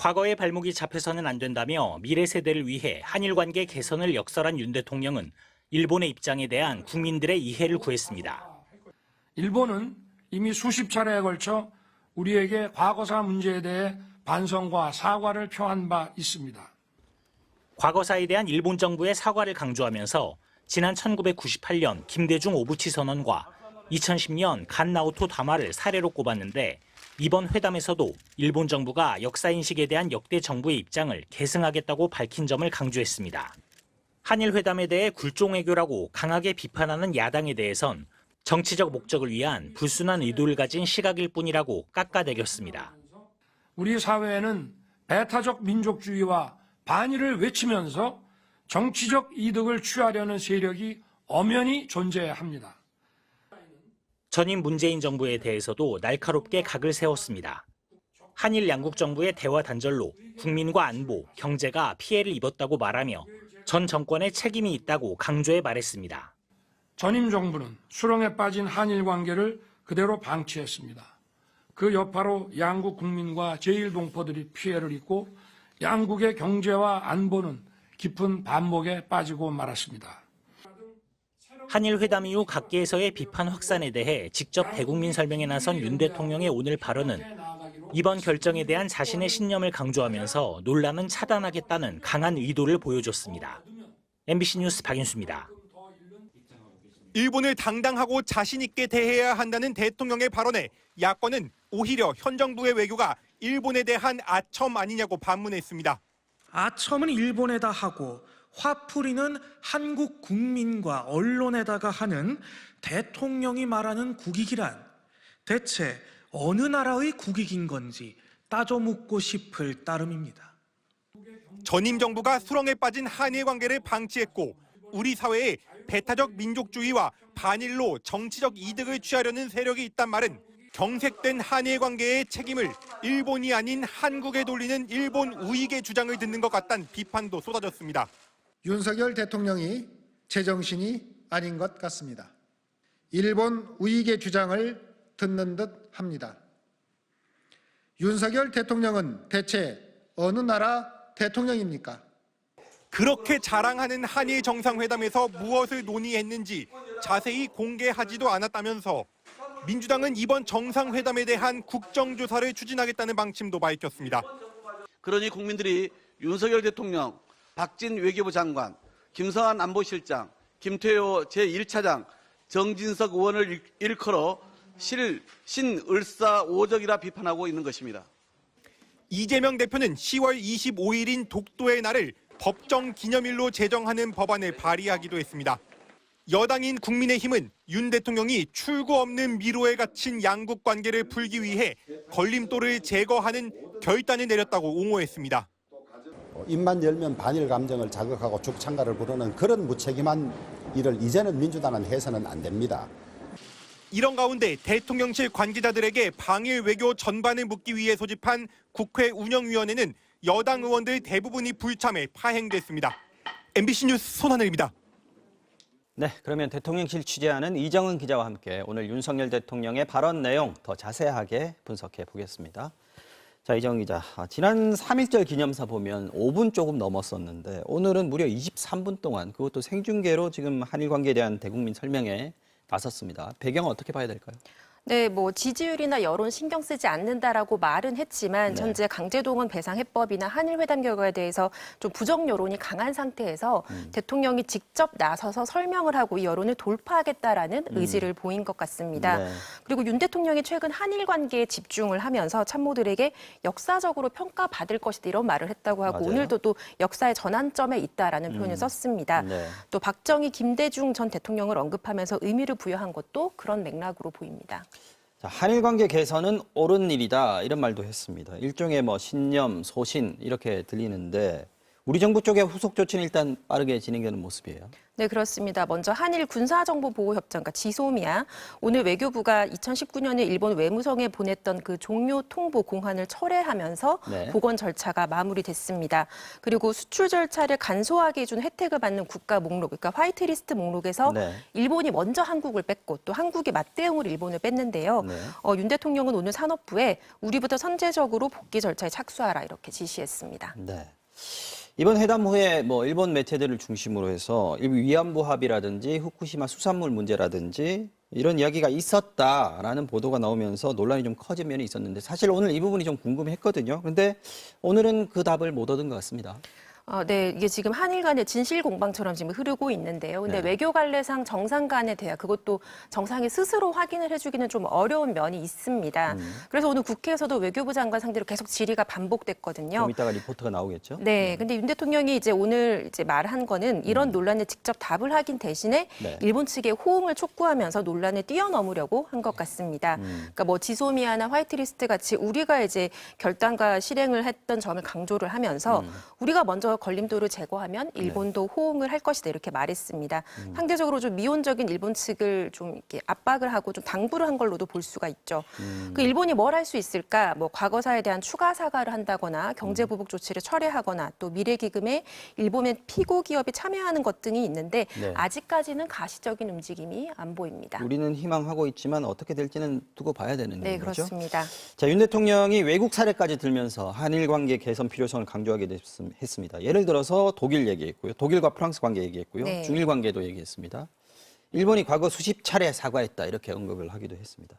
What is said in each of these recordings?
과거의 발목이 잡혀서는 안 된다며 미래 세대를 위해 한일 관계 개선을 역설한 윤 대통령은 일본의 입장에 대한 국민들의 이해를 구했습니다. 일본은 이미 수십 차례에 걸쳐 우리에게 과거사 문제에 대해 반성과 사과를 표한 바 있습니다. 과거사에 대한 일본 정부의 사과를 강조하면서 지난 1998년 김대중 오부치 선언과 2010년 간나오토 담화를 사례로 꼽았는데 이번 회담에서도 일본 정부가 역사인식에 대한 역대 정부의 입장을 계승하겠다고 밝힌 점을 강조했습니다. 한일 회담에 대해 굴종외교라고 강하게 비판하는 야당에 대해선 정치적 목적을 위한 불순한 의도를 가진 시각일 뿐이라고 깎아내렸습니다. 우리 사회에는 배타적 민족주의와 반일을 외치면서 정치적 이득을 취하려는 세력이 엄연히 존재합니다. 전임 문재인 정부에 대해서도 날카롭게 각을 세웠습니다. 한일 양국 정부의 대화 단절로 국민과 안보, 경제가 피해를 입었다고 말하며 전 정권의 책임이 있다고 강조해 말했습니다. 전임 정부는 수렁에 빠진 한일 관계를 그대로 방치했습니다. 그 여파로 양국 국민과 제1동포들이 피해를 입고 양국의 경제와 안보는 깊은 반목에 빠지고 말았습니다. 한일 회담 이후 각계에서의 비판 확산에 대해 직접 대국민 설명에 나선 윤 대통령의 오늘 발언은 이번 결정에 대한 자신의 신념을 강조하면서 논란은 차단하겠다는 강한 의도를 보여줬습니다. MBC 뉴스 박인수입니다. 일본을 당당하고 자신 있게 대해야 한다는 대통령의 발언에 야권은 오히려 현 정부의 외교가 일본에 대한 아첨 아니냐고 반문했습니다. 아첨은 일본에다 하고 화풀이는 한국 국민과 언론에다가 하는 대통령이 말하는 국익이란 대체 어느 나라의 국익인 건지 따져 묻고 싶을 따름입니다. 전임 정부가 수렁에 빠진 한일 관계를 방치했고 우리 사회에 배타적 민족주의와 반일로 정치적 이득을 취하려는 세력이 있단 말은 경색된 한일 관계의 책임을 일본이 아닌 한국에 돌리는 일본 우익의 주장을 듣는 것 같다는 비판도 쏟아졌습니다. 윤석열 대통령이 제정신이 아닌 것 같습니다. 일본 우익의 주장을 듣는 듯 합니다. 윤석열 대통령은 대체 어느 나라 대통령입니까? 그렇게 자랑하는 한일 정상회담에서 무엇을 논의했는지 자세히 공개하지도 않았다면서 민주당은 이번 정상회담에 대한 국정조사를 추진하겠다는 방침도 밝혔습니다. 그러니 국민들이 윤석열 대통령, 박진 외교부 장관, 김성한 안보실장, 김태호 제1차장, 정진석 의원을 일컬어 신을사오적이라 비판하고 있는 것입니다. 이재명 대표는 10월 25일인 독도의 날을 법정 기념일로 제정하는 법안을 발의하기도 했습니다. 여당인 국민의힘은 윤 대통령이 출구 없는 미로에 갇힌 양국 관계를 풀기 위해 걸림돌을 제거하는 결단을 내렸다고 옹호했습니다. 입만 열면 반일 감정을 자극하고 죽창가를 부르는 그런 무책임한 일을 이제는 민주당은 해서는 안 됩니다. 이런 가운데 대통령실 관계자들에게 방일 외교 전반을 묻기 위해 소집한 국회 운영위원회는 여당 의원들 대부분이 불참해 파행됐습니다. MBC 뉴스 손하늘입니다. 네, 그러면 대통령실 취재하는 이정은 기자와 함께 오늘 윤석열 대통령의 발언 내용 더 자세하게 분석해 보겠습니다. 자, 이정은 기자, 지난 3.1절 기념사 보면 5분 조금 넘었었는데 오늘은 무려 23분 동안 그것도 생중계로 지금 한일 관계에 대한 대국민 설명에 나섰습니다. 배경은 어떻게 봐야 될까요? 네, 지지율이나 여론 신경 쓰지 않는다라고 말은 했지만 현재 강제동원 배상해법이나 한일 회담 결과에 대해서 좀 부정 여론이 강한 상태에서 대통령이 직접 나서서 설명을 하고 이 여론을 돌파하겠다라는 의지를 보인 것 같습니다. 네. 그리고 윤 대통령이 최근 한일 관계에 집중을 하면서 참모들에게 역사적으로 평가받을 것이다 이런 말을 했다고 하고 맞아요. 오늘도 또 역사의 전환점에 있다라는 표현을 썼습니다. 네. 또 박정희, 김대중 전 대통령을 언급하면서 의미를 부여한 것도 그런 맥락으로 보입니다. 자, 한일 관계 개선은 옳은 일이다 이런 말도 했습니다. 일종의 신념, 소신 이렇게 들리는데 우리 정부 쪽의 후속 조치는 일단 빠르게 진행되는 모습이에요. 네, 그렇습니다. 먼저 한일 군사정보보호협정과 지소미아, 오늘 외교부가 2019년에 일본 외무성에 보냈던 그 종료 통보 공函을 철회하면서 네. 복원 절차가 마무리됐습니다. 그리고 수출 절차를 간소하게 해준 혜택을 받는 국가 목록, 그러니까 화이트리스트 목록에서 네. 일본이 먼저 한국을 뺐고 또 한국이 맞대응으로 일본을 뺐는데요. 네. 윤 대통령은 오늘 산업부에 우리부터 선제적으로 복귀 절차에 착수하라 이렇게 지시했습니다. 네. 이번 회담 후에 뭐 일본 매체들을 중심으로 해서 일부 위안부 합의라든지 후쿠시마 수산물 문제라든지 이런 이야기가 있었다라는 보도가 나오면서 논란이 좀 커진 면이 있었는데 사실 오늘 이 부분이 좀 궁금했거든요. 그런데 오늘은 그 답을 못 얻은 것 같습니다. 네, 이게 지금 한일 간의 진실 공방처럼 지금 흐르고 있는데요. 근데 네. 외교 관례상 정상 간의 대화, 그것도 정상이 스스로 확인을 해주기는 좀 어려운 면이 있습니다. 그래서 오늘 국회에서도 외교부 장관 상대로 계속 질의가 반복됐거든요. 좀 이따가 리포트가 나오겠죠? 네, 근데 윤 대통령이 이제 오늘 이제 말한 거는 이런 논란에 직접 답을 하긴 대신에 네. 일본 측의 호응을 촉구하면서 논란을 뛰어넘으려고 한 것 같습니다. 그러니까 뭐 지소미아나 화이트리스트 같이 우리가 이제 결단과 실행을 했던 점을 강조를 하면서 우리가 먼저 걸림돌을 제거하면 일본도 호응을 할 것이다 이렇게 말했습니다. 상대적으로 좀 미온적인 일본 측을 좀 이렇게 압박을 하고 좀 당부를 한 걸로도 볼 수가 있죠. 그 일본이 뭘 할 수 있을까? 뭐 과거사에 대한 추가 사과를 한다거나 경제 보복 조치를 철회하거나 또 미래기금에 일본의 피고 기업이 참여하는 것 등이 있는데 네. 아직까지는 가시적인 움직임이 안 보입니다. 우리는 희망하고 있지만 어떻게 될지는 두고 봐야 되는 네, 거죠? 그렇습니다. 자, 윤 대통령이 외국 사례까지 들면서 한일 관계 개선 필요성을 강조하게 했습니다. 예를 들어서 독일 얘기했고요. 독일과 프랑스 관계 얘기했고요. 네. 중일 관계도 얘기했습니다. 일본이 과거 수십 차례 사과했다 이렇게 언급을 하기도 했습니다.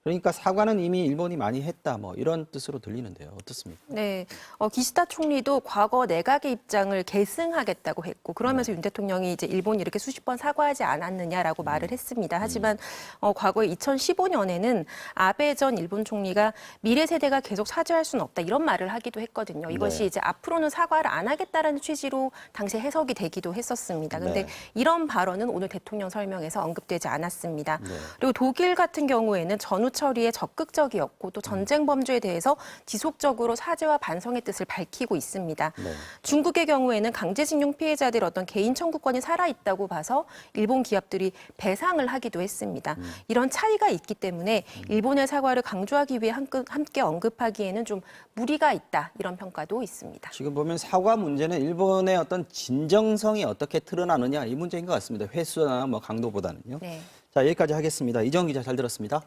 그러니까 사과는 이미 일본이 많이 했다 뭐 이런 뜻으로 들리는데요. 어떻습니까? 네, 기시다 총리도 과거 내각의 입장을 계승하겠다고 했고 그러면서 윤 대통령이 이제 일본이 이렇게 수십 번 사과하지 않았느냐라고 말을 했습니다. 하지만 과거에 2015년에는 아베 전 일본 총리가 미래 세대가 계속 사죄할 수는 없다 이런 말을 하기도 했거든요. 이것이 네. 이제 앞으로는 사과를 안 하겠다라는 취지로 당시 해석이 되기도 했었습니다. 그런데 네. 이런 발언은 오늘 대통령 설명에서 언급되지 않았습니다. 네. 그리고 독일 같은 경우에는 전후 처리에 적극적이었고 또 전쟁 범죄에 대해서 지속적으로 사죄와 반성의 뜻을 밝히고 있습니다. 네. 중국의 경우에는 강제징용 피해자들 어떤 개인 청구권이 살아있다고 봐서 일본 기업들이 배상을 하기도 했습니다. 이런 차이가 있기 때문에 일본의 사과를 강조하기 위해 함께 언급하기에는 좀 무리가 있다 이런 평가도 있습니다. 지금 보면 사과 문제는 일본의 어떤 진정성이 어떻게 드러나느냐 이 문제인 것 같습니다. 횟수나 뭐 강도보다는요. 네. 자, 여기까지 하겠습니다. 이정훈 기자 잘 들었습니다.